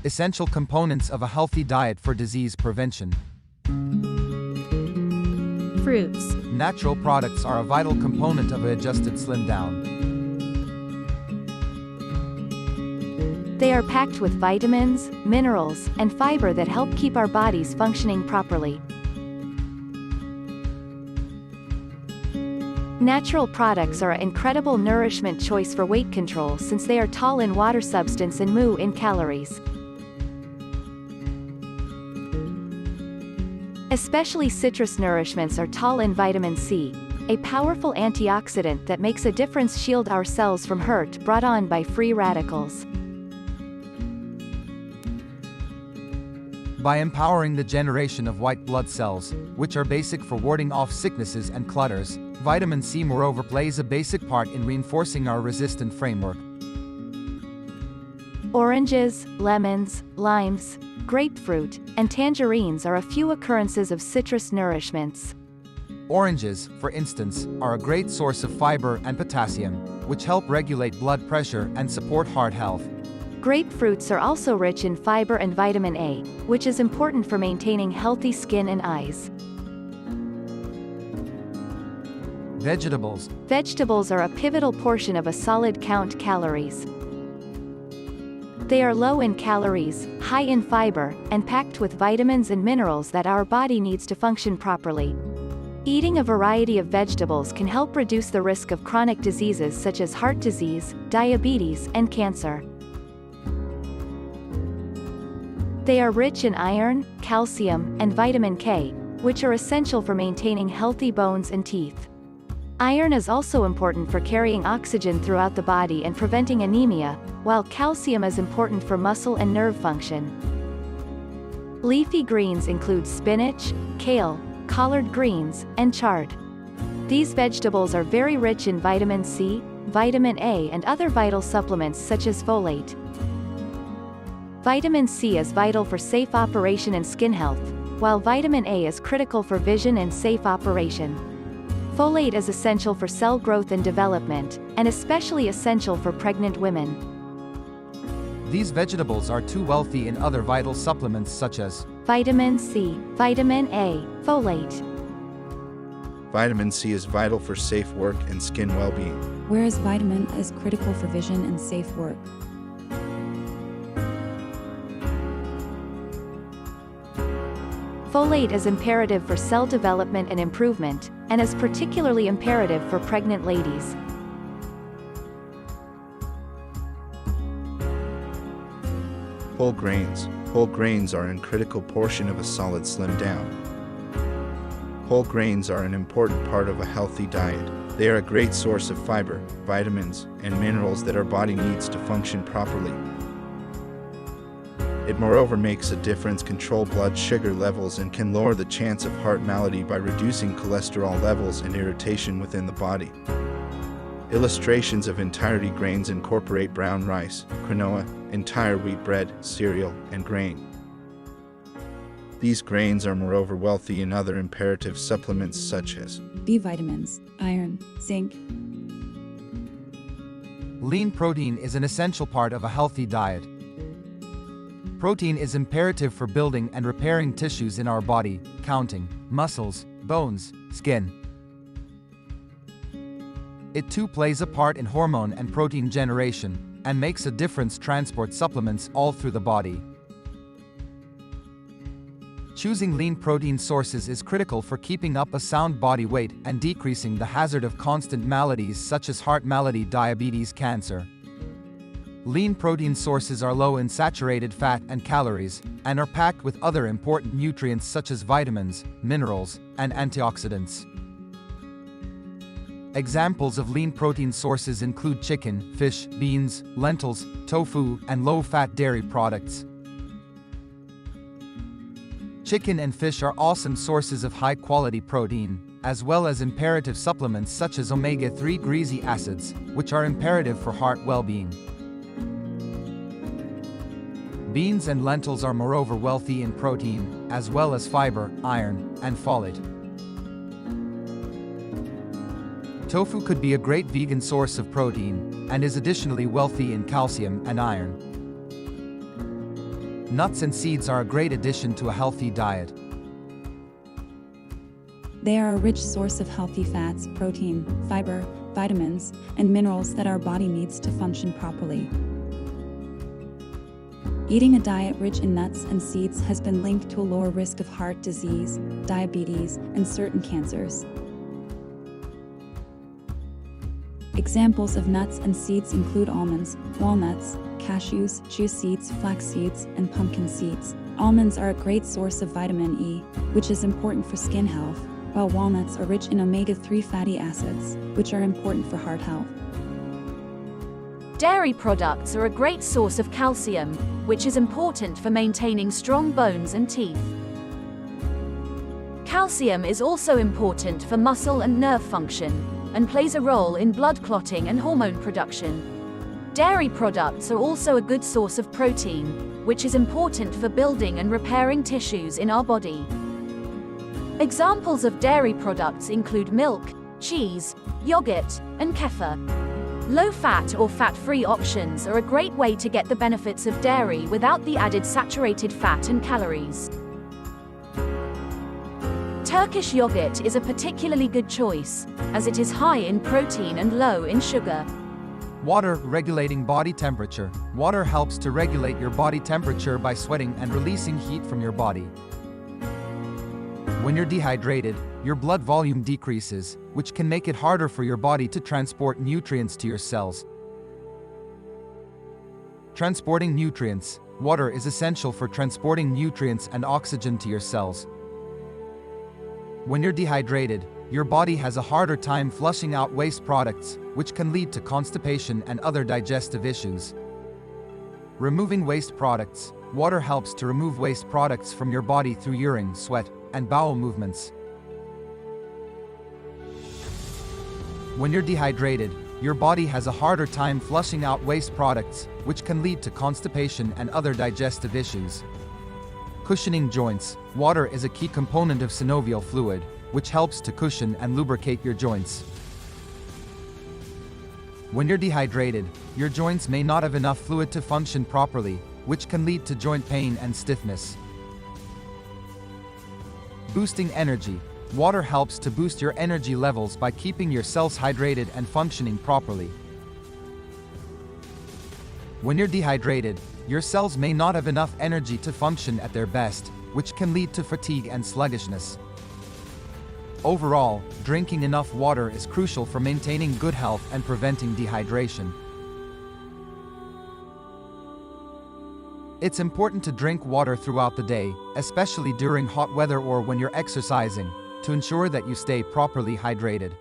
Essential components of a healthy diet for disease prevention. Fruits. Natural products are a vital component of a adjusted slim down. They are packed with vitamins, minerals, and fiber that help keep our bodies functioning properly. Natural products are an incredible nourishment choice for weight control since they are tall in water substance and low in calories. Especially citrus nourishments are tall in vitamin C, a powerful antioxidant that makes a difference, shield our cells from hurt brought on by free radicals. By empowering the generation of white blood cells, which are basic for warding off sicknesses and clutters, vitamin C moreover plays a basic part in reinforcing our resistant framework. Oranges, lemons, limes, grapefruit, and tangerines are a few occurrences of citrus nourishments. Oranges, for instance, are a great source of fiber and potassium, which help regulate blood pressure and support heart health. Grapefruits are also rich in fiber and vitamin A, which is important for maintaining healthy skin and eyes. Vegetables. Vegetables are a pivotal portion of a solid count calories. They are low in calories, high in fiber, and packed with vitamins and minerals that our body needs to function properly. Eating a variety of vegetables can help reduce the risk of chronic diseases such as heart disease, diabetes, and cancer. They are rich in iron, calcium, and vitamin K, which are essential for maintaining healthy bones and teeth. Iron is also important for carrying oxygen throughout the body and preventing anemia, while calcium is important for muscle and nerve function. Leafy greens include spinach, kale, collard greens, and chard. These vegetables are very rich in vitamin C, vitamin A, and other vital supplements such as folate. Vitamin C is vital for safe operation and skin health, while vitamin A is critical for vision and safe operation. Folate is essential for cell growth and development, and especially essential for pregnant women. These vegetables are too wealthy in other vital supplements such as vitamin C, vitamin A, folate. Vitamin C is vital for safe work and skin well-being, whereas vitamin is critical for vision and safe work. Folate is imperative for cell development and improvement, and is particularly imperative for pregnant ladies. Whole grains. Whole grains are a critical portion of a solid slim down. Whole grains are an important part of a healthy diet. They are a great source of fiber, vitamins, and minerals that our body needs to function properly. It moreover makes a difference, control blood sugar levels, and can lower the chance of heart malady by reducing cholesterol levels and irritation within the body. Illustrations of entirety grains incorporate brown rice, quinoa, entire wheat bread, cereal, and grain. These grains are moreover wealthy in other imperative supplements such as B vitamins, iron, zinc. lean protein is an essential part of a healthy diet. Protein is imperative for building and repairing tissues in our body, counting muscles, bones, skin. It too plays a part in hormone and protein generation, and makes a difference transport supplements all through the body. Choosing lean protein sources is critical for keeping up a sound body weight and decreasing the hazard of constant maladies such as heart malady, diabetes, cancer. Lean protein sources are low in saturated fat and calories, and are packed with other important nutrients such as vitamins, minerals, and antioxidants. Examples of lean protein sources include chicken, fish, beans, lentils, tofu, and low-fat dairy products. Chicken and fish are awesome sources of high-quality protein, as well as imperative supplements such as omega-3 greasy acids, which are imperative for heart well-being. Beans and lentils are moreover wealthy in protein, as well as fiber, iron, and folate. Tofu could be a great vegan source of protein, and is additionally wealthy in calcium and iron. Nuts and seeds are a great addition to a healthy diet. They are a rich source of healthy fats, protein, fiber, vitamins, and minerals that our body needs to function properly. Eating a diet rich in nuts and seeds has been linked to a lower risk of heart disease, diabetes, and certain cancers. Examples of nuts and seeds include almonds, walnuts, cashews, chia seeds, flax seeds, and pumpkin seeds. Almonds are a great source of vitamin E, which is important for skin health, while walnuts are rich in omega-3 fatty acids, which are important for heart health. Dairy products are a great source of calcium, which is important for maintaining strong bones and teeth. Calcium is also important for muscle and nerve function, and plays a role in blood clotting and hormone production. Dairy products are also a good source of protein, which is important for building and repairing tissues in our body. Examples of dairy products include milk, cheese, yogurt, and kefir. Low-fat or fat-free options are a great way to get the benefits of dairy without the added saturated fat and calories. Turkish yogurt is a particularly good choice, as it is high in protein and low in sugar. Water regulating body temperature. Water helps to regulate your body temperature by sweating and releasing heat from your body. When you're dehydrated, your blood volume decreases, which can make it harder for your body to transport nutrients to your cells. Transporting nutrients. Water is essential for transporting nutrients and oxygen to your cells. When you're dehydrated, your body has a harder time flushing out waste products, which can lead to constipation and other digestive issues. Removing waste products. Water helps to remove waste products from your body through urine, sweat, and bowel movements. When you're dehydrated, your body has a harder time flushing out waste products, which can lead to constipation and other digestive issues. Cushioning joints. Water is a key component of synovial fluid, which helps to cushion and lubricate your joints. When you're dehydrated, your joints may not have enough fluid to function properly, which can lead to joint pain and stiffness. Boosting energy. Water helps to boost your energy levels by keeping your cells hydrated and functioning properly. When you're dehydrated, your cells may not have enough energy to function at their best, which can lead to fatigue and sluggishness. Overall, drinking enough water is crucial for maintaining good health and preventing dehydration. It's important to drink water throughout the day, especially during hot weather or when you're exercising, to ensure that you stay properly hydrated.